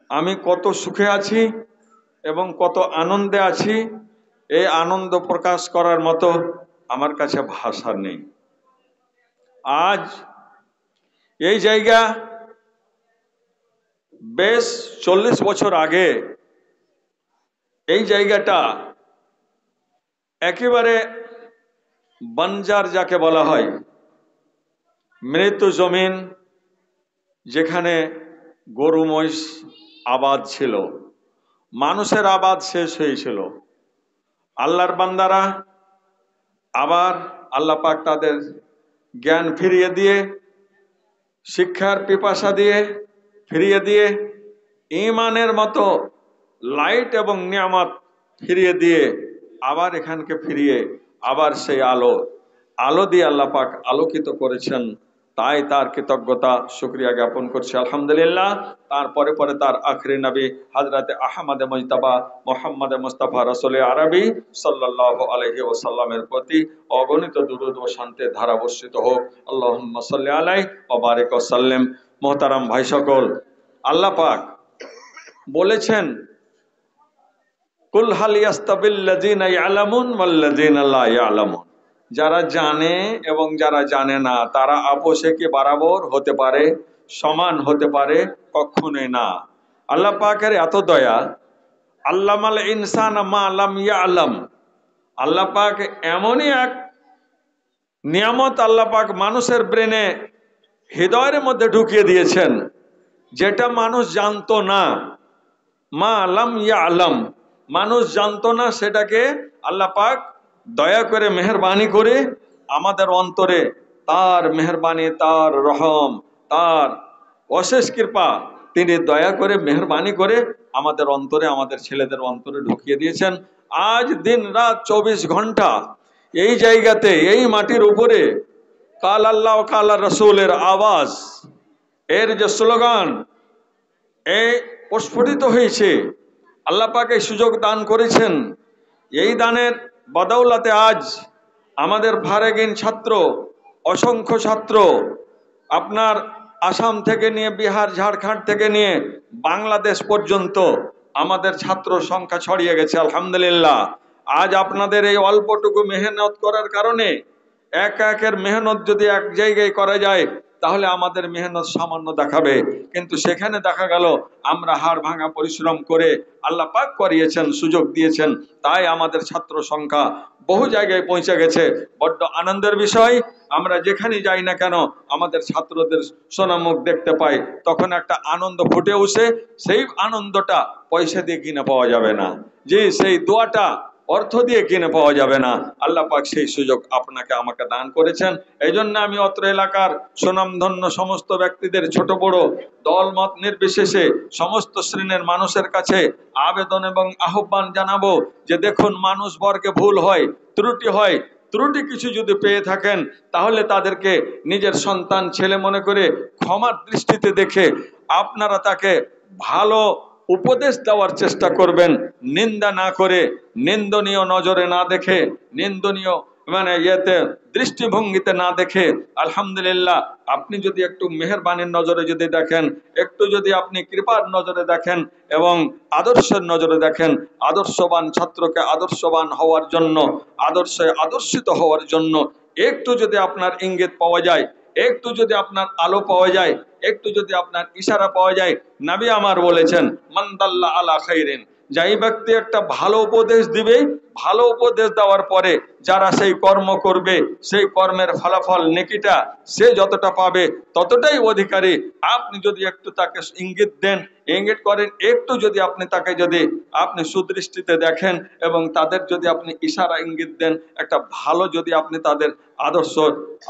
আমি কত সুখে আছি এবং কত আনন্দে আছি, এই আনন্দ প্রকাশ করার মতো আমার কাছে ভাষা নেই। আজ এই জায়গা বেশ 40 বছর আগে এই জায়গাটা একেবারে বাঞ্জার যাকে বলা হয়, মৃত জমিন, যেখানে গরু মহিষ আবাদ ছিল, মানুষের আবাদ শেষ হয়েছিল। আল্লাহর বান্দারা আবার আল্লাহ পাক তাদের জ্ঞান ফিরিয়ে দিয়ে, শিক্ষার পিপাসা দিয়ে ফিরিয়ে দিয়ে, ঈমানের মতো লাইট এবং নিয়ামত ফিরিয়ে দিয়ে আবার এখানকে ফিরিয়ে আবার সেই আলো দিয়ে আল্লাহ পাক আলোকিত করেছেন। তাই তার কৃতজ্ঞতা শুকরিয়া জ্ঞাপন করছি আলহামদুলিল্লাহ। তারপরে পরে তার আখরি নবী হযরতে আহমদ মুজতবা মুহাম্মদ মুস্তাফা রাসূল আরবি সাল্লাল্লাহু আলাইহি ওয়াসাল্লামের প্রতি অগণিত দুরূদ ও শান্তির ধারা বর্ষিত হোক। আল্লাহুম্মা সাল্লি আলাইহি ওয়া বারিক ওয়া সাল্লিম। মুহতারাম ভাই সকল, আল্লাহ পাক বলেছেন, কুল হাল ইয়াস্তাবিল্লাযিনা ইয়ালামুন ওয়াল্লাযিনা লা ইয়ালামুন, যারা জানে এবং যারা জানে না তারা আপোষে কি বরাবর হতে পারে, সমান হতে পারে? কখনোই না। আল্লাহ পাকের এত দয়া, আল্লামাল ইনসানা মা লাম ইয়ালাম, আল্লাহ পাক এমনই এক নিয়ামত আল্লাহ পাক মানুষের ব্রেনে, হৃদয়ের মধ্যে ঢুকিয়ে দিয়েছেন যেটা মানুষ জানতো না। মা লাম ইয়ালাম, মানুষ জানতো না, সেটাকে আল্লাহ পাক দয়া করে মেহেরবানি করে আমাদের অন্তরে তার মেহেরবানি, তার রহম, তার অশেষ কৃপা, তিনি দয়া করে মেহেরবানি করে আমাদের অন্তরে, আমাদের ছেলেদের অন্তরে ঢুকিয়ে দিয়েছেন। আজ দিন রাত 24 ঘন্টা এই জায়গাতে, এই মাটির উপরে কাল আল্লাহ কাল রসুলের আওয়াজ, এর যে স্লোগান এই প্রস্ফুটিত হয়েছে, আল্লাহ পাক এই সুযোগ দান করেছেন। এই দানের বদৌলতে আজ আমাদের ফারেগিন ছাত্র, অসংখ্য ছাত্র, আপনার আসাম থেকে নিয়ে বিহার, ঝাড়খণ্ড থেকে নিয়ে বাংলাদেশ পর্যন্ত আমাদের ছাত্র সংখ্যা ছড়িয়ে গেছে আলহামদুলিল্লাহ। আজ আপনাদের এই অল্পটুকু মেহনত করার কারণে, একের মেহনত যদি এক জায়গায় করা যায় তাহলে আমাদের মেহনত সামান্য দেখাবে, কিন্তু সেখানে দেখা গেল আমরা হাড় ভাঙা পরিশ্রম করে আল্লাহ পাক করিয়েছেন, সুযোগ দিয়েছেন, তাই আমাদের ছাত্র সংখ্যা বহু জায়গায় পৌঁছে গেছে। বড্ড আনন্দের বিষয়, আমরা যেখানে যাই না কেন আমাদের ছাত্রদের সোনামুখ দেখতে পাই, তখন একটা আনন্দ ফুটে উঠে। সেই আনন্দটা পয়সা দিয়ে কিনে পাওয়া যাবে না, যে সেই দোয়াটা অর্থ দিয়ে কিনে পাওয়া যাবে না। আল্লাহ পাক সেই সুযোগ আপনাকে আমাকে দান করেছেন। এই জন্য আমি অত্র এলাকার সুনামধন্য সমস্ত ব্যক্তিদের, ছোট বড় দল মত নির্বিশেষে সমস্ত শ্রেণীর মানুষের কাছে আবেদন এবং আহ্বান জানাবো যে দেখুন, মানুষ বর্গে ভুল হয়, ত্রুটি হয়, ত্রুটি কিছু যদি পেয়ে থাকেন তাহলে তাদেরকে নিজের সন্তান ছেলে মনে করে ক্ষমার দৃষ্টিতে দেখে আপনারা তাকে ভালো উপদেশ দেওয়ার চেষ্টা করবেন, নিন্দা না করে, নিন্দনীয় নজরে না দেখে, নিন্দনীয় ইয়েতে দৃষ্টিভঙ্গিতে না দেখে। আলহামদুলিল্লাহ, আপনি যদি একটু মেহেরবানির নজরে যদি দেখেন, একটু যদি আপনি কৃপার নজরে দেখেন এবং আদর্শের নজরে দেখেন, আদর্শবান ছাত্রকে আদর্শবান হওয়ার জন্য, আদর্শে আদর্শিত হওয়ার জন্য একটু যদি আপনার ইঙ্গিত পাওয়া যায়, একটু যদি আপনার আলো পাওয়া যায়, একটু যদি আপনার ইশারা পাওয়া যায়, নবী আমার বলেছেন, মান দাল্লা আলা খাইরিন, যাই ব্যক্তি একটা ভালো উপদেশ দিবে, ভালো উপদেশ দেওয়ার পরে যারা সেই কর্ম করবে, সেই কর্মের ফলাফল নেকিটা সে যতটা পাবে ততটাই অধিকারী। আপনি যদি একটু তাকে ইঙ্গিত দেন, ইঙ্গিত করেন, একটু যদি আপনি তাকে যদি আপনি সুদৃষ্টিতে দেখেন এবং তাদের যদি আপনি ইশারা ইঙ্গিত দেন, একটা ভালো যদি আপনি তাদের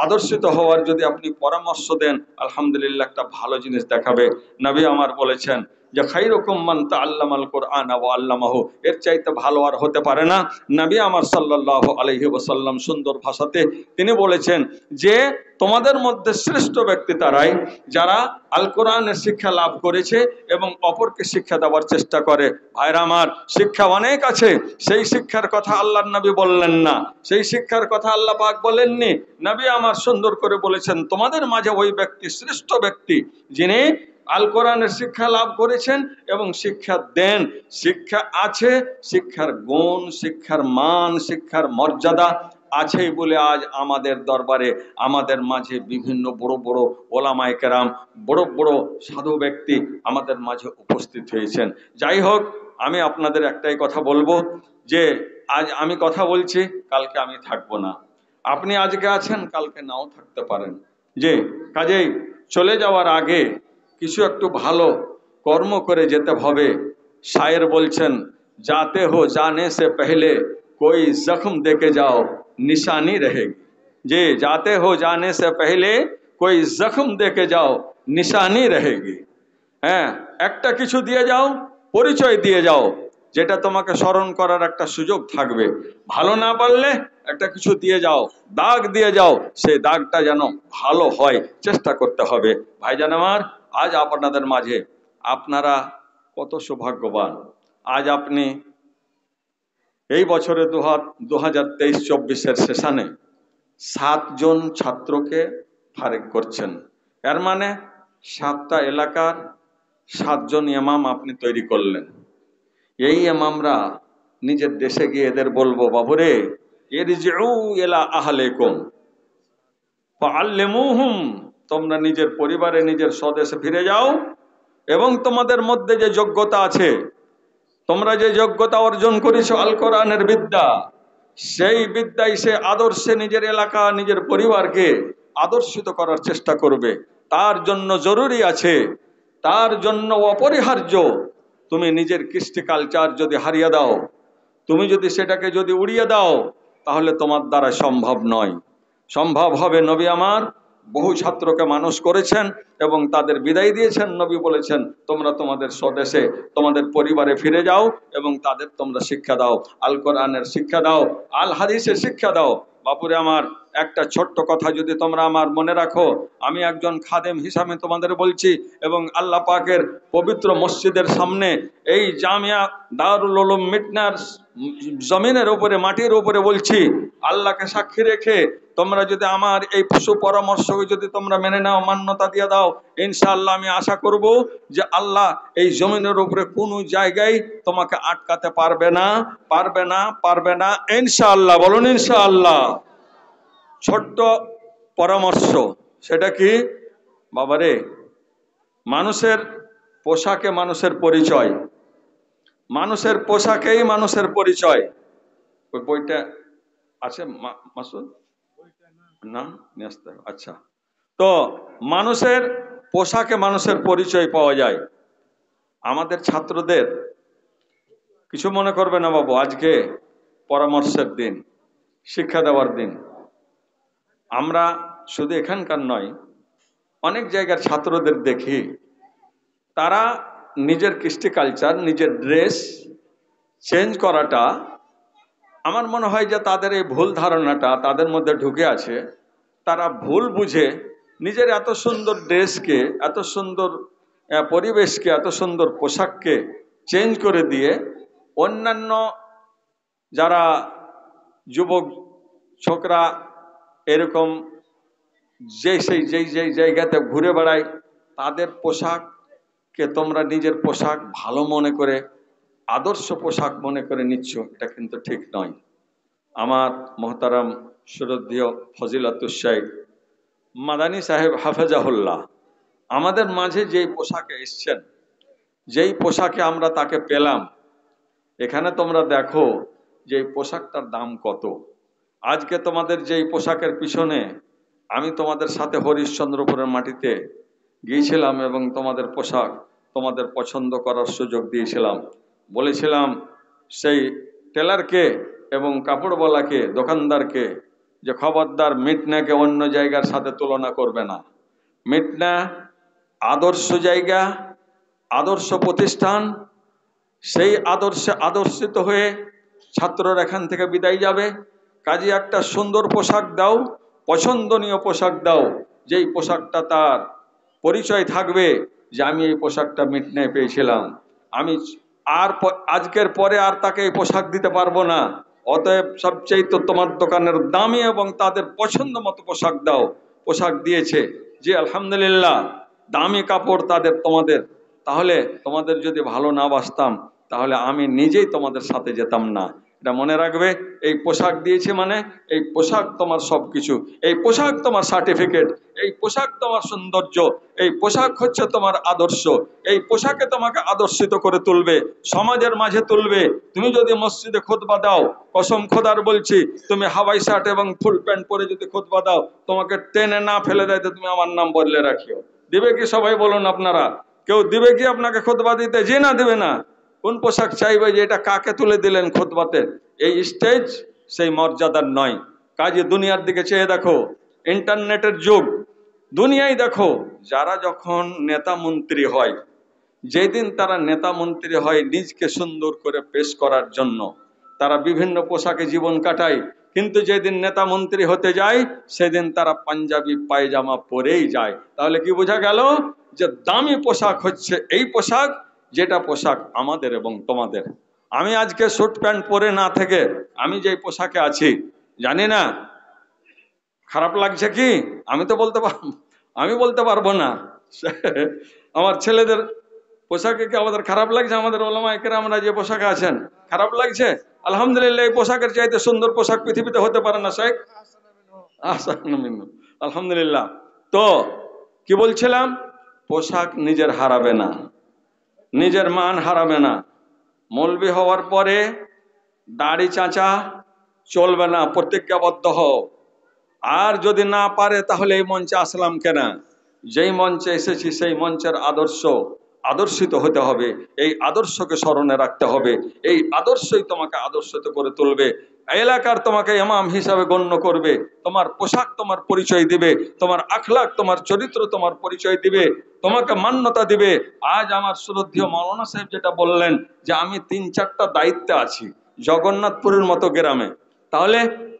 আদর্শিত হওয়ার যদি আপনি পরামর্শ দেন, আলহামদুলিল্লাহ একটা ভালো জিনিস দেখাবে। নবী আমার বলেছেন যে খায়রুকুম মান তাআল্লামাল কুরআন ওয়া আল্লামাহু, এর চাইতে ভালো আর হতে পারে না। নবী আমার সাল্লাল্লাহু আলাইহি ওয়াসাল্লাম সুন্দর ভাষাতে তিনি বলেছেন যে তোমাদের মধ্যে শ্রেষ্ঠ ব্যক্তি তারাই যারা আল কোরআনের শিক্ষা লাভ করেছে এবং অপরকে শিক্ষা দেওয়ার চেষ্টা করে। ভাইরা আমার, শিক্ষা অনেক আছে, সেই শিক্ষার কথা আল্লাহর নবী বললেন না, সেই শিক্ষার কথা আল্লাহ পাক বলেননি। নবী আমার সুন্দর করে বলেছেন তোমাদের মাঝে ওই ব্যক্তি শ্রেষ্ঠ ব্যক্তি যিনি আল কোরআনের শিক্ষা লাভ করেছেন এবং শিক্ষা দেন। শিক্ষা আছে, শিক্ষার গুণ, শিক্ষার মান, শিক্ষার মর্যাদা আছেই বলে আজ আমাদের দরবারে, আমাদের মাঝে বিভিন্ন বড় বড় ওলামায়ে কেরাম, বড় বড় সাধু ব্যক্তি আমাদের মাঝে উপস্থিত হয়েছেন। যাই হোক, আমি আপনাদের একটাই কথা বলবো যে আজ আমি কথা বলছি, কালকে আমি থাকবো না। আপনি আজকে আছেন, কালকে নাও থাকতে পারেন। যে কাজেই চলে যাওয়ার আগে কিছু একটু ভালো কর্ম করে যেতে হবে। শায়ের বলছেন, जाते हो जाने से पहले कोई जख्म देके जाओ निशानी रहेगी। जे जाते हो जाने से पहले कोई जख्म देके जाओ निशानी रहेगी। হ্যাঁ, একটা কিছু দিয়ে যাও, পরিচয় দিয়ে যাও, যেটা তোমাকে স্মরণ করার একটা সুযোগ থাকবে। ভালো না পারলে একটা কিছু দিয়ে যাও, দাগ দিয়ে যাও, সেই দাগটা যেন ভালো হয়, চেষ্টা করতে হবে। ভাইজান আমার, আজ আপনাদের মাঝে আপনারা কত সৌভাগ্যবান। আজ আপনি এই বছরে 2023-24 সেশনে 7 জন ছাত্রকে ফারেক করছেন। এর মানে 7টা এলাকার 7 জন ইমাম আপনি তৈরি করলেন। এই ইমামরা নিজের দেশে গিয়ে এদের বলবো, বাবুরে ইরজিউ ইলা আহলিকুম ফাআল্লিমুহুম, তোমরা নিজের পরিবারে, নিজের স্বদেশে ফিরে যাও এবং তোমাদের মধ্যে যে যোগ্যতা আছে, তোমরা যে যোগ্যতা অর্জন করেছো আল কোরআনের বিদ্যা, সেই বিদ্যায়, সে আদর্শে নিজের এলাকা, নিজের পরিবারকে আদর্শিত করার চেষ্টা করবে। তার জন্য জরুরি আছে, তার জন্য অপরিহার্য, তুমি নিজের কৃষ্টি কালচার যদি হারিয়ে দাও, তুমি যদি সেটাকে যদি উড়িয়ে দাও, তাহলে তোমার দ্বারা সম্ভব নয়। সম্ভব হবে। নবী আমার বহু ছাত্রকে মানুষ করেছেন এবং তাদের বিদায় দিয়েছেন। নবী বলেছেন, তোমরা তোমাদের স্বদেশে, তোমাদের পরিবারে ফিরে যাও এবং তাদের তোমরা শিক্ষা দাও, আল কোরআনের শিক্ষা দাও, আল হাদিসের শিক্ষা দাও। বাপুরে আমার, একটা ছোট্ট কথা যদি তোমরা আমার মনে রাখো, আমি একজন খাদেম হিসাবে তোমাদের বলছি এবং আল্লাহ পাকের পবিত্র মসজিদের সামনে এই জামিয়া দারুল উলুম মিটনার জমিনের উপরে, মাটির উপরে বলছি, আল্লাহকে সাক্ষী রেখে তোমরা যদি আমার এই সুপরামর্শকে যদি তোমরা মেনে নাও, মান্যতা দিয়ে দাও, ইনশাআল্লাহ আমি আশা করব যে আল্লাহ এই জমিনের উপরে কোনো জায়গায় তোমাকে আটকাতে পারবে না, পারবে না, পারবে না, ইনশাআল্লাহ। বলুন ইনশাআল্লাহ। ছোট্ট পরামর্শ, সেটা কি বাবারে, মানুষের পোশাকে মানুষের পরিচয়, মানুষের পোশাকেই মানুষের পরিচয়। ওই বইটা আছে মাসুদ? না, নিয়ে আসতে হবে। আচ্ছা, তো মানুষের পোশাকে মানুষের পরিচয় পাওয়া যায়। আমাদের ছাত্রদের কিছু মনে করবে না বাবু, আজকে পরামর্শের দিন, শিক্ষা দেওয়ার দিন। আমরা শুধু এখানকার নয়, অনেক জায়গার ছাত্রদের দেখি, তারা নিজের কৃষ্টি কালচার, নিজের ড্রেস চেঞ্জ করাটা, আমার মনে হয় যে তাদের এই ভুল ধারণাটা তাদের মধ্যে ঢুকে আছে। তারা ভুল বুঝে নিজের এত সুন্দর ড্রেসকে, এত সুন্দর পরিবেশকে, এত সুন্দর পোশাককে চেঞ্জ করে দিয়ে অন্যান্য যারা যুবক ছোকরা এরকম যেই জায়গাতে ঘুরে বেড়ায়, তাদের পোশাককে তোমরা নিজের পোশাক ভালো মনে করে, আদর্শ পোশাক মনে করে নিচ্ছ, এটা কিন্তু ঠিক নয়। আমার মোহতারাম শ্রদ্ধেয় ফজিলাতুশ শাইখ মাদানী সাহেব হাফেজাহুল্লাহ আমাদের মাঝে যেই পোশাকে এসছেন, যেই পোশাকে আমরা তাকে পেলাম, এখানে তোমরা দেখো যে এই পোশাকটার দাম কত। আজকে তোমাদের যেই পোশাকের পিছনে আমি তোমাদের সাথে হরিশ্চন্দ্রপুরের মাটিতে গিয়েছিলাম এবং তোমাদের পোশাক তোমাদের পছন্দ করার সুযোগ দিয়েছিলাম, বলেছিলাম সেই টেলারকে এবং কাপড়ওয়ালাকে, দোকানদারকে, যে খবরদার মিটনাকে অন্য জায়গার সাথে তুলনা করবে না। মিটনা আদর্শ জায়গা, আদর্শ প্রতিষ্ঠান, সেই আদর্শে আদর্শিত হয়ে ছাত্ররা এখান থেকে বিদায় যাবে। কাজে একটা সুন্দর পোশাক দাও, পছন্দনীয় পোশাক দাও, যেই পোশাকটা তার পরিচয় থাকবে যে আমি এই পোশাকটা মিটনায় পেয়েছিলাম, আমি আর আজকের পরে আর তাকে এই পোশাক দিতে পারবো না। অতএব সবচেয়ে তো তোমার দোকানের দামি এবং তাদের পছন্দ মতো পোশাক দাও। পোশাক দিয়েছে, জি আলহামদুলিল্লাহ। দামি কাপড় তাদের তোমাদের, তাহলে তোমাদের যদি ভালো না বাসতাম তাহলে আমি নিজেই তোমাদের সাথে যেতাম না। এটা মনে রাখবে, এই পোশাক দিয়েছে মানে এই পোশাক তোমার সবকিছু, এই পোশাক তোমার সার্টিফিকেট, এই পোশাক তোমার সৌন্দর্য, এই পোশাক হচ্ছে তোমার আদর্শ। এই পোশাকে তোমাকে আদর্শিত করে তুলবে, সমাজের মাঝে তুলবে। তুমি যদি মসজিদে খুতবা দাও, কসম খোদার বলছি, তুমি হাওয়াই শার্ট এবং ফুল প্যান্ট পরে যদি খুতবা দাও, তোমাকে টেনে না ফেলে দেয় তো তুমি আমার নাম বদলে রাখিও। দিবে কি সবাই বলুন আপনারা? কেউ দিবে কি আপনাকে খুতবা দিতে? যে না দিবে না। কোন পোশাক চাইবে যে এটা কাকে তুলে দিলেন খুতবাতে? এই স্টেজ সেই মর্যাদার নয়। কাজে দুনিয়ার দিকে চেয়ে দেখো, ইন্টারনেটের যুগ, দুনিয়ায় দেখো, যারা যখন নেতা মন্ত্রী হয়, যেদিন তারা নেতা মন্ত্রী হয় নিজকে সুন্দর করে পেশ করার জন্য তারা বিভিন্ন পোশাকে জীবন কাটায়, কিন্তু যেদিন নেতা মন্ত্রী হতে যায় সেদিন তারা পাঞ্জাবি পায়জামা পরেই যায়। তাহলে কি বোঝা গেল? যে দামি পোশাক হচ্ছে এই পোশাক, যেটা পোশাক আমাদের এবং তোমাদের। আমি আজকে স্যুট প্যান্ট পরে না থেকে আমি যে পোশাকে আছি, জানি না খারাপ লাগছে কি, আমি তো বলতে পারবো না। আমার ছেলেদের পোশাকে কি আমাদের খারাপ লাগছে? আমাদের ওলামায়ে কেরামরা যে পোশাকে আছেন, খারাপ লাগছে? আলহামদুলিল্লাহ, এই পোশাকের চাইতে সুন্দর পোশাক পৃথিবীতে হতে পারে না শেখ। আলহামদুলিল্লাহ। তো কি বলছিলাম? পোশাক নিজের হারাবে না, নিজের মান হারাবে না। মৌলবি হওয়ার পরে দাড়ি চাঁচা চলবে না, প্রতিজ্ঞাবদ্ধ হও। আর যদি না পারে তাহলে এই মঞ্চে আসলাম কেন? যেই মঞ্চে এসেছি সেই মঞ্চের আদর্শিত হতে হবে, এই আদর্শকে স্মরণে রাখতে হবে। এই আদর্শই তোমাকে আদর্শিত করে তুলবে, এলাকার তোমাকে ইমাম হিসাবে গণ্য করবে। তোমার পোশাক তোমার পরিচয় দিবে, তোমার আখলাক তোমার চরিত্র তোমার পরিচয় দিবে, তোমাকে মান্যতা দিবে। আজ আমার শ্রদ্ধেয় মাওলানা সাহেব যেটা বললেন যে আমি 3-4টা দায়িত্বে আছি জগন্নাথপুরের মতো গ্রামে, তাহলে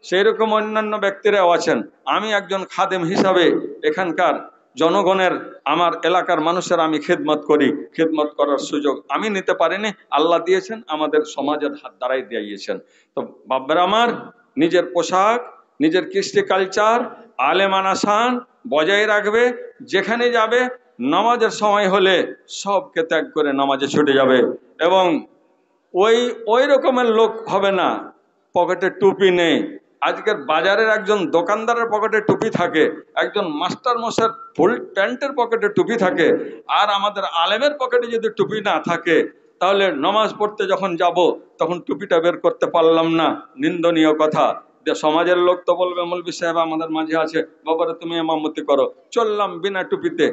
সেই রকম অন্যান্য ব্যক্তিরাও আছেন। আমি একজন খাদেম হিসাবে এখানকার জনগণের, আমার এলাকার মানুষের আমি খেদমত করি। খেদমত করার সুযোগ আমি নিতে পারিনি, আল্লাহ দিয়েছেন, আমাদের সমাজের হাত দ্বারাই দিয়েছেন। তো বাব্বারা আমার, নিজের পোশাক, নিজের কৃষ্টি কালচার, আলেমান আসান বজায় রাখবে। যেখানে যাবে নামাজের সময় হলে সবকে ত্যাগ করে নামাজে ছুটে যাবে। এবং ওই রকমের লোক হবে না পকেটে টুপি নেই। আজকের বাজারের একজন দোকানদারের পকেটে টুপি থাকে, একজন মাস্টার মশাইয়ের ফুল প্যান্টের পকেটে টুপি থাকে, আর আমাদের আলেমের পকেটে যদি টুপি না থাকে তাহলে নামাজ পড়তে যখন যাব তখন টুপিটা বের করতে পারলাম না, নিন্দনীয় কথা। যে সমাজের লোক তো বলবে মৌলভী সাহেব আমাদের মাঝে আছে, বাবারে তুমি ইমামতি করো, চললাম বিনা টুপিতে।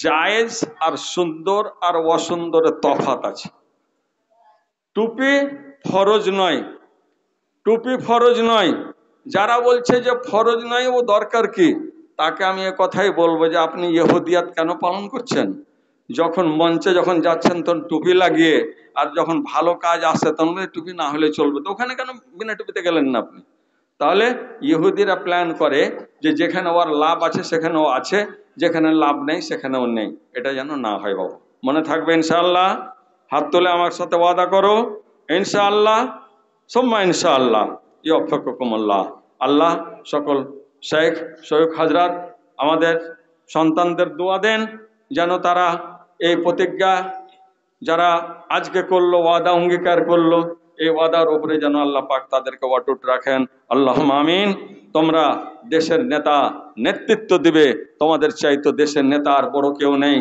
জায়েজ আর সুন্দর আর অসুন্দরের তফাৎ আছে। টুপি ফরজ নয়, টুপি ফরজ নয়। যারা বলছে যে ফরজ নয় ও দরকার কি, তাকে আমি এ কথাই বলবো যে আপনি ইহুদিয়াত কেন পালন করছেন? যখন মঞ্চে যখন যাচ্ছেন তখন টুপি লাগিয়ে, আর যখন ভালো কাজ আসে তখন টুপি না হলে চলবে, তো ওখানে কেন বিনা টুপিতে গেলেন না আপনি? তাহলে ইহুদিরা প্ল্যান করে যে যেখানে ওর লাভ আছে সেখানেও আছে, যেখানে লাভ নেই সেখানেও নেই। এটা যেন না হয় বাবা, মনে থাকবে ইনশাআল্লাহ। হাত তুলে আমার সাথে ওয়াদা করো ইনশাআল্লাহ, সুম্মা ইনশাআল্লাহ, ইউফিকুকুমুল্লাহ। আল্লাহ সকল শেখ শৈখ হাজরাত আমাদের সন্তানদের দোয়া দেন যেন তারা এই প্রতিজ্ঞা যারা আজকে করলো, ওয়াদা অঙ্গীকার করলো, এই ওয়াদার উপরে যেন আল্লাহ পাক তাদেরকে অটুট রাখেন। আল্লাহুম্মা আমিন। তোমরা দেশের নেতা, নেতৃত্ব দিবে, তোমাদের চাইতো দেশের নেতা আর বড় কেউ নেই।